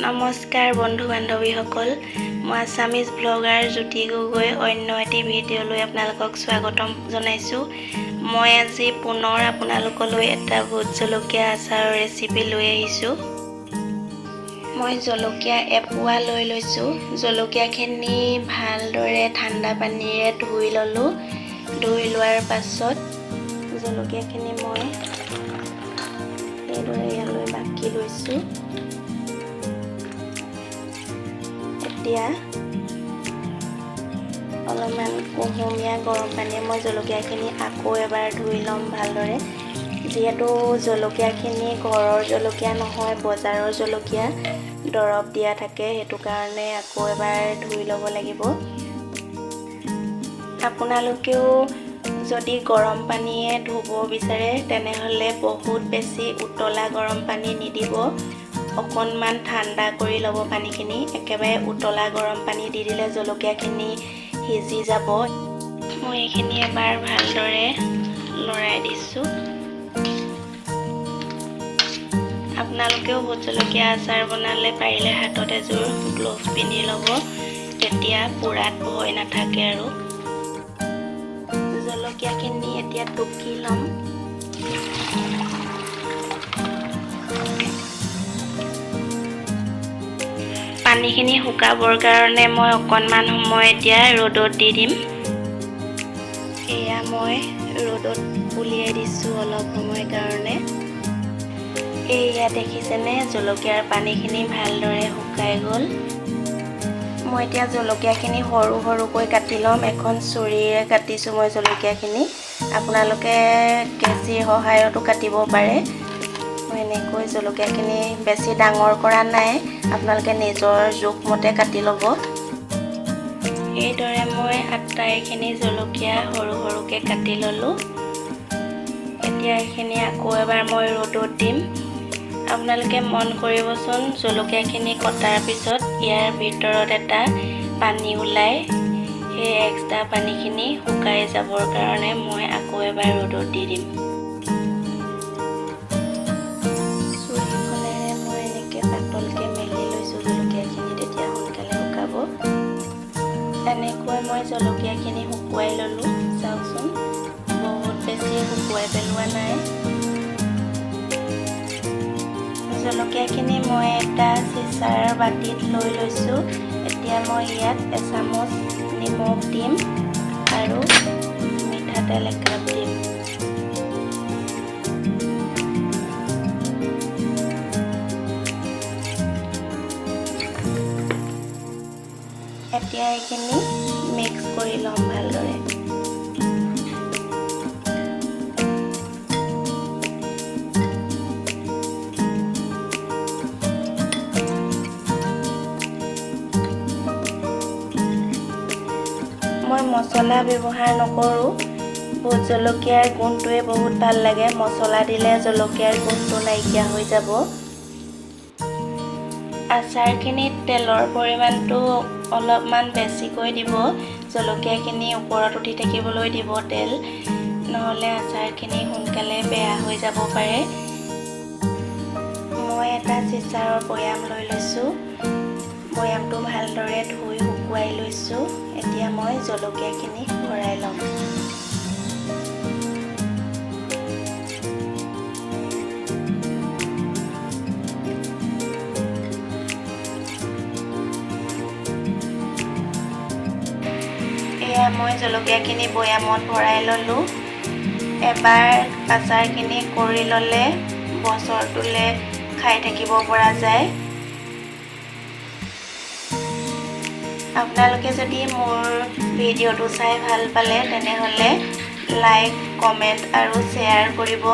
নমস্কাৰ বন্ধু বান্ধৱীসকল, মই আছামিজ ব্লগাৰ জ্যোতি গগৈ অন্য এটি ভিডিঅ'লৈ আপোনালোকক স্বাগতম জনাইছোঁ। মই আজি পুনৰ আপোনালোকলৈ এটা ভোট জলকীয়া আচাৰৰ ৰেচিপি লৈ আহিছোঁ। মই জলকীয়া এপোৱা লৈ লৈছোঁ। জলকীয়াখিনি ভালদৰে ঠাণ্ডা পানীৰে ধুই ল'লোঁ। ধুই লোৱাৰ পাছত জলকীয়াখিনি মই এইদৰে ইয়ালৈ বাকি লৈছোঁ। এতিয়া অলপমান কুহুমীয়া গৰম পানীয়ে মই জলকীয়াখিনি আকৌ এবাৰ ধুই ল'ম ভালদৰে। যিহেতু জলকীয়াখিনি ঘৰৰ জলকীয়া নহয়, বজাৰৰ জলকীয়া দৰৱ দিয়া থাকে, সেইটো কাৰণে আকৌ এবাৰ ধুই ল'ব লাগিব। আপোনালোকেও যদি গৰম পানীয়ে ধুব বিচাৰে তেনেহ'লে বহুত বেছি উতলা গৰম পানী নিদিব, অকণমান ঠাণ্ডা কৰি ল'ব পানীখিনি। একেবাৰে উতলা গৰম পানী দি দিলে জলকীয়াখিনি সিজি যাব। মই এইখিনি এবাৰ ভালদৰে লৰাই দিছোঁ। আপোনালোকেও ভোট জলকীয়া আচাৰ বনালে পাৰিলে হাতত এযোৰ গ্ল'ভ পিন্ধি ল'ব, তেতিয়া পোৰাত ভয় নাথাকে। আৰু জলকীয়াখিনি এতিয়া টুকি ল'ম। পানীখিনি শুকাবৰ কাৰণে মই অকণমান সময় এতিয়া ৰ'দত দি দিম। এয়া মই ৰ'দত উলিয়াই দিছোঁ অলপ সময়ৰ কাৰণে। এয়া দেখিছেনে, জলকীয়াৰ পানীখিনি ভালদৰে শুকাই গ'ল। মই এতিয়া জলকীয়াখিনি সৰু সৰুকৈ কাটি ল'ম। এখন চুৰিৰে কাটিছোঁ মই জলকীয়াখিনি। আপোনালোকে কেঁচিৰ সহায়তো কাটিব পাৰে। মই এনেকৈ জলকীয়াখিনি বেছি ডাঙৰ কৰা নাই, আপোনালোকে নিজৰ জোখমতে কাটি ল'ব। এইদৰে মই আটাইখিনি জলকীয়া সৰু সৰুকৈ কাটি ল'লোঁ। এতিয়া এইখিনি আকৌ এবাৰ মই ৰ'দত দিম। আপোনালোকে মন কৰিবচোন, জলকীয়াখিনি কটাৰ পিছত ইয়াৰ ভিতৰত এটা পানী ওলায়। সেই এক্সট্ৰা পানীখিনি শুকাই যাবৰ কাৰণে মই আকৌ এবাৰ ৰ'দত দি দিম। চুৰিখনেৰে মই এনেকৈ পাতলকৈ মেলি লৈছোঁ জলকীয়াখিনি, তেতিয়া সোনকালে শুকাব। এনেকৈ মই জলকীয়াখিনি শুকুৱাই ল'লোঁ। চাওকচোন, বহুত বেছি শুকুৱাই পেলোৱা নাই। জলকীয়াখিনি মই এটা চিচাৰ বাতিত লৈ লৈছোঁ। এতিয়া মই ইয়াত এচামুচ নিমখ দিম আৰু মিঠাতেল একাপ দিম। এতিয়া এইখিনি মিক্স কৰি ল'ম ভালদৰে। মই মছলা ব্যৱহাৰ নকৰোঁ। ভোট জলকীয়াৰ গোন্ধটোৱে বহুত ভাল লাগে। মছলা দিলে জলকীয়াৰ গোন্ধটো নাইকিয়া হৈ যাব। আচাৰখিনিত তেলৰ পৰিমাণটো অলপমান বেছিকৈ দিব। জলকীয়াখিনি ওপৰত উঠি থাকিবলৈ দিব তেল, নহ'লে আচাৰখিনি সোনকালে বেয়া হৈ যাব পাৰে। মই এটা চিচাৰৰ বৈয়াম লৈ লৈছোঁ। বৈয়ামটো ভালদৰে ধুই শুকুৱাই লৈছোঁ। এতিয়া মই জলকীয়াখিনি ভৰাই ল'ম। এয়া মই জলকীয়াখিনি বৈয়ামত ভৰাই ল'লোঁ। এবাৰ আচাৰখিনি কৰি ল'লে বছৰটোলৈ খাই থাকিব পৰা যায়। আপোনালোকে যদি মোৰ ভিডিঅ'টো চাই ভাল পালে তেনেহ'লে লাইক, কমেণ্ট আৰু শ্বেয়াৰ কৰিব।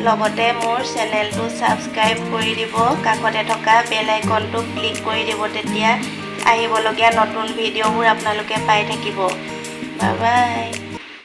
লগতে মোৰ চেনেলটো ছাবস্ক্ৰাইব কৰি দিব। কাষতে থকা বেল আইকনটো ক্লিক কৰি দিব, তেতিয়া আহিবলগীয়া নতুন ভিডিঅ'বোৰ আপোনালোকে পাই থাকিব। Bye bye.